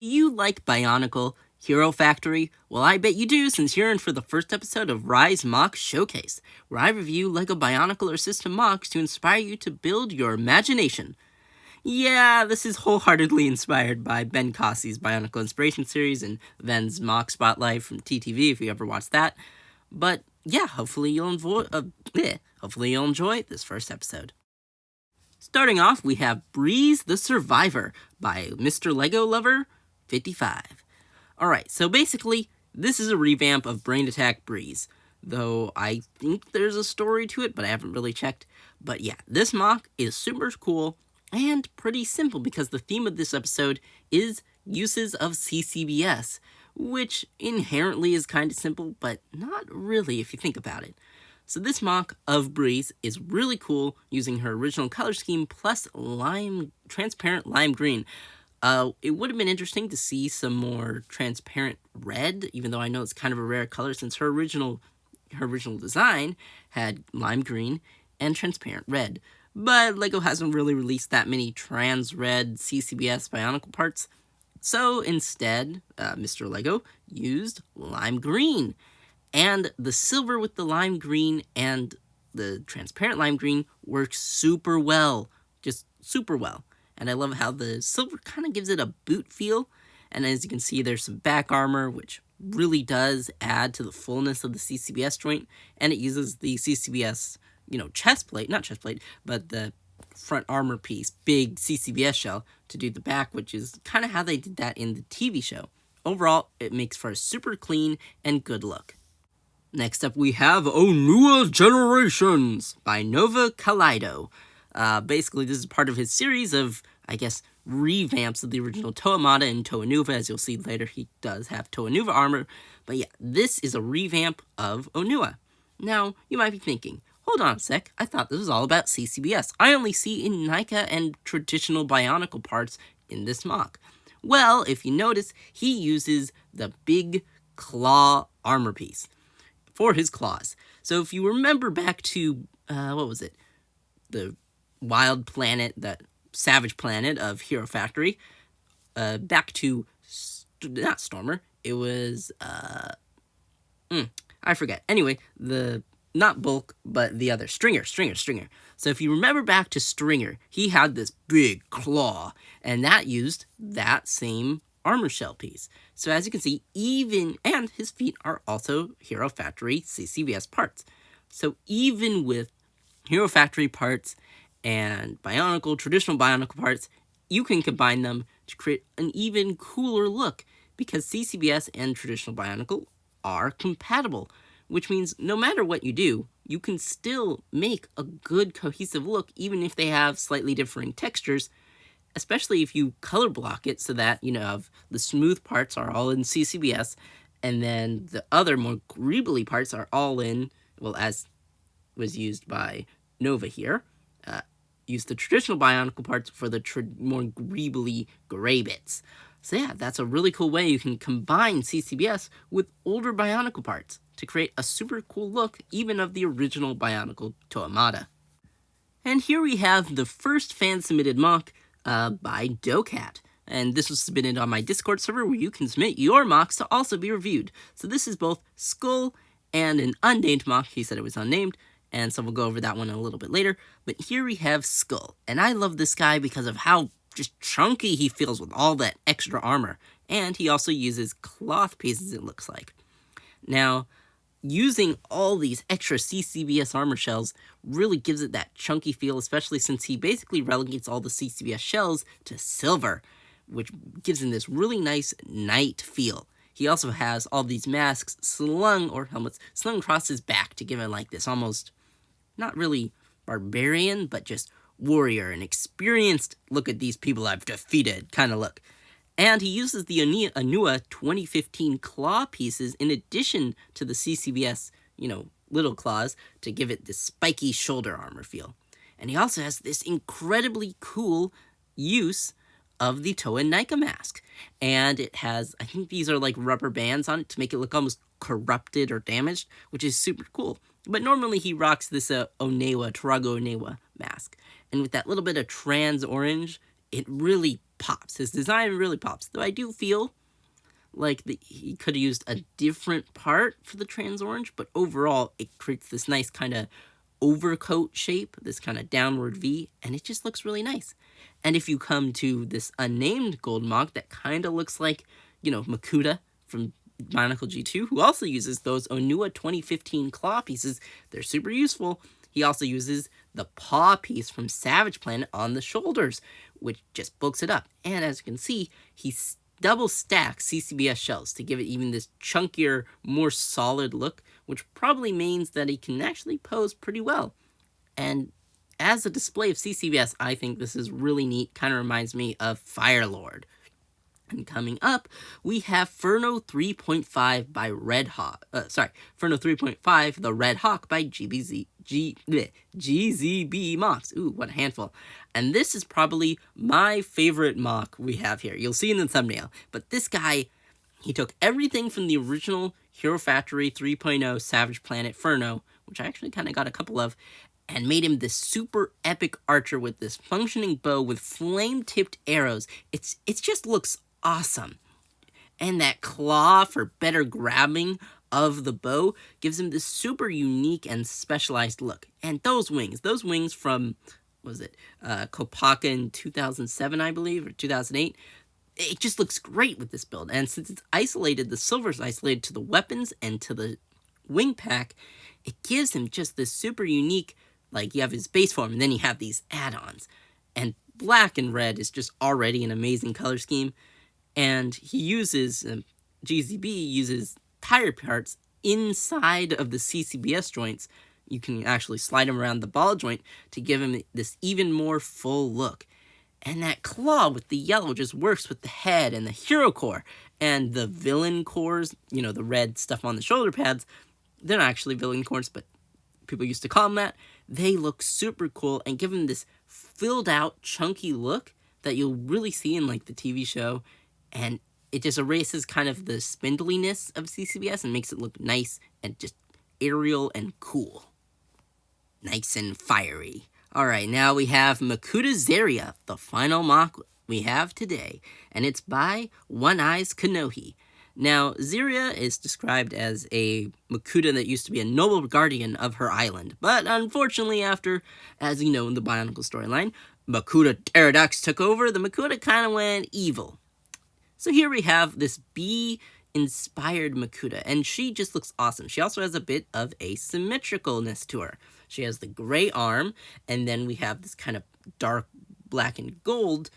You like Bionicle, Hero Factory? Well, I bet you do, since you're in for the first episode of Rise Mock Showcase, where I review LEGO Bionicle or System Mocs to inspire you to build your imagination. Yeah, this is wholeheartedly inspired by Ben Cossey's Bionicle Inspiration Series and Ven's Mock Spotlight from TTV, if you ever watched that. But yeah, hopefully you'll enjoy this first episode. Starting off, we have Breeze the Survivor by Mr. Lego Lover 55. Alright, so basically, this is a revamp of Brain Attack Breeze, though I think there's a story to it, but I haven't really checked. But yeah, this mock is super cool and pretty simple because the theme of this episode is uses of CCBS, which inherently is kind of simple, but not really if you think about it. So this mock of Breeze is really cool, using her original color scheme plus transparent lime green. It would have been interesting to see some more transparent red, even though I know it's kind of a rare color since her original design had lime green and transparent red. But LEGO hasn't really released that many trans red CCBS Bionicle parts, so instead, Mr. Lego used lime green. And the silver with the lime green and the transparent lime green works super well, just super well. And I love how the silver kind of gives it a boot feel. And as you can see, there's some back armor, which really does add to the fullness of the CCBS joint. And it uses the CCBS, chest plate, not chest plate, but the front armor piece, big CCBS shell, to do the back, which is kind of how they did that in the TV show. Overall, it makes for a super clean and good look. Next up, we have Onua Generations by Nova Kaleido. Basically, this is part of his series of, revamps of the original Toamata and Toanuva. As you'll see later, he does have Toanuva armor. But yeah, this is a revamp of Onua. Now, you might be thinking, hold on a sec, I thought this was all about CCBS. I only see in NICA and traditional Bionicle parts in this mock. Well, if you notice, he uses the big claw armor piece for his claws. So if you remember back to, the wild planet, that savage planet of Hero Factory, back to, not Stormer, it was, I forget. Anyway, not Bulk, but the other, Stringer. So if you remember back to Stringer, he had this big claw, and that used that same armor shell piece. So as you can see, and his feet are also Hero Factory CCBS parts. So even with Hero Factory parts and traditional Bionicle parts, you can combine them to create an even cooler look, because CCBS and traditional Bionicle are compatible, which means no matter what you do, you can still make a good cohesive look even if they have slightly differing textures, especially if you color block it so that, the smooth parts are all in CCBS, and then the other more greebly parts are all in, as was used by Nova here, use the traditional Bionicle parts for the more greebly gray bits. So yeah, that's a really cool way you can combine CCBS with older Bionicle parts to create a super cool look, even of the original Bionicle Toamata. And here we have the first fan-submitted mock by Docat. And this was submitted on my Discord server, where you can submit your mocks to also be reviewed. So this is both Skull and an unnamed mock. He said it was unnamed, and so we'll go over that one a little bit later. But here we have Skull, and I love this guy because of how just chunky he feels with all that extra armor. And he also uses cloth pieces, it looks like. Now, using all these extra CCBS armor shells really gives it that chunky feel, especially since he basically relegates all the CCBS shells to silver, which gives him this really nice knight feel. He also has all these masks helmets slung across his back to give him this almost, not really barbarian, but just warrior and experienced, look at these people I've defeated kind of look. And he uses the Onua 2015 claw pieces in addition to the CCBS, little claws, to give it this spiky shoulder armor feel. And he also has this incredibly cool use of the Toa Nika mask. And it has, I think these are rubber bands on it to make it look almost corrupted or damaged, which is super cool. But normally he rocks this Tarago Onewa mask. And with that little bit of trans orange, it really pops. His design really pops. Though I do feel like he could have used a different part for the trans orange, but overall it creates this nice kind of overcoat shape, this kind of downward V, and it just looks really nice. And if you come to this unnamed gold Moc that kind of looks like, Makuta from Bionicle G2, who also uses those Onua 2015 claw pieces. They're super useful. He also uses the paw piece from Savage Planet on the shoulders, which just bulks it up. And as you can see, he double stacks CCBS shells to give it even this chunkier, more solid look, which probably means that he can actually pose pretty well. And as a display of CCBS, I think this is really neat. Kind of reminds me of Firelord. And coming up, we have Furno 3.5 by Red Hawk. Furno 3.5, the Red Hawk by GZB Mocs. Ooh, what a handful. And this is probably my favorite Moc we have here. You'll see in the thumbnail. But this guy, he took everything from the original Hero Factory 3.0 Savage Planet Furno, which I actually kind of got a couple of, and made him this super epic archer with this functioning bow with flame-tipped arrows. It just looks awesome. And that claw for better grabbing of the bow gives him this super unique and specialized look. And those wings from, Kopaka in 2007, I believe, or 2008, it just looks great with this build. And since it's isolated, the silver's isolated to the weapons and to the wing pack, it gives him just this super unique, like you have his base form and then you have these add-ons. And black and red is just already an amazing color scheme. And he uses, GZB uses tire parts inside of the CCBS joints. You can actually slide them around the ball joint to give him this even more full look. And that claw with the yellow just works with the head and the hero core. And the villain cores, the red stuff on the shoulder pads, they're not actually villain cores, but people used to call them that. They look super cool and give him this filled out, chunky look that you'll really see in like the TV show. And it just erases kind of the spindliness of CCBS and makes it look nice and just aerial and cool. Nice and fiery. Alright, now we have Makuta Zeria, the final Moc we have today. And it's by One Eyes Kanohi. Now, Ziria is described as a Makuta that used to be a noble guardian of her island. But unfortunately, after, as you know in the Bionicle storyline, Makuta Pterodax took over, the Makuta kind of went evil. So here we have this bee-inspired Makuta, and she just looks awesome. She also has a bit of asymmetricalness to her. She has the gray arm, and then we have this kind of dark black and gold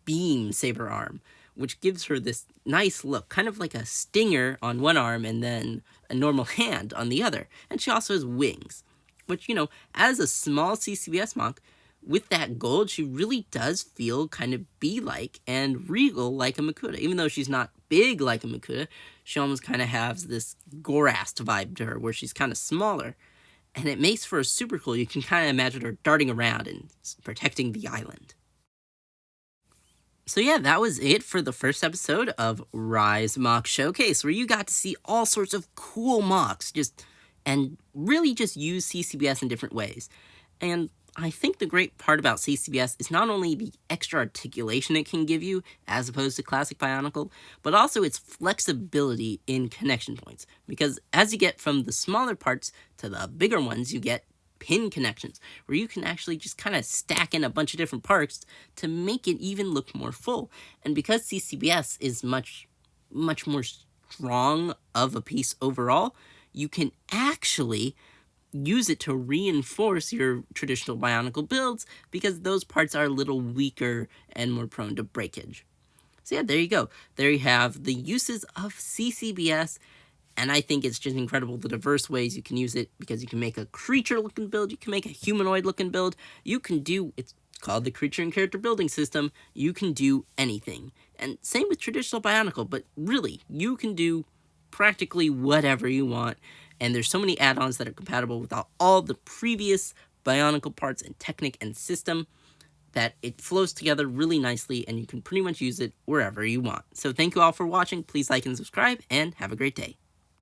beam saber arm, which gives her this nice look, kind of like a stinger on one arm and then a normal hand on the other. And she also has wings, which, as a small CCBS Moc, with that gold, she really does feel kind of bee-like and regal like a Makuta. Even though she's not big like a Makuta, she almost kind of has this Gorast vibe to her, where she's kind of smaller. And it makes for a super cool, you can kind of imagine her darting around and protecting the island. So yeah, that was it for the first episode of Rise Moc Showcase, where you got to see all sorts of cool Mocs, and really just use CCBS in different ways. And I think the great part about CCBS is not only the extra articulation it can give you, as opposed to classic Bionicle, but also its flexibility in connection points. Because as you get from the smaller parts to the bigger ones, you get pin connections, where you can actually just kind of stack in a bunch of different parts to make it even look more full. And because CCBS is much more strong of a piece overall, you can actually use it to reinforce your traditional Bionicle builds, because those parts are a little weaker and more prone to breakage. So yeah, there you go. There you have the uses of CCBS, and I think it's just incredible the diverse ways you can use it, because you can make a creature-looking build, you can make a humanoid-looking build, you can do, it's called the Creature and Character Building System, you can do anything. And same with traditional Bionicle, but really, you can do practically whatever you want. And there's so many add-ons that are compatible with all the previous Bionicle parts and Technic and system that it flows together really nicely, and you can pretty much use it wherever you want. So thank you all for watching. Please like and subscribe, and have a great day.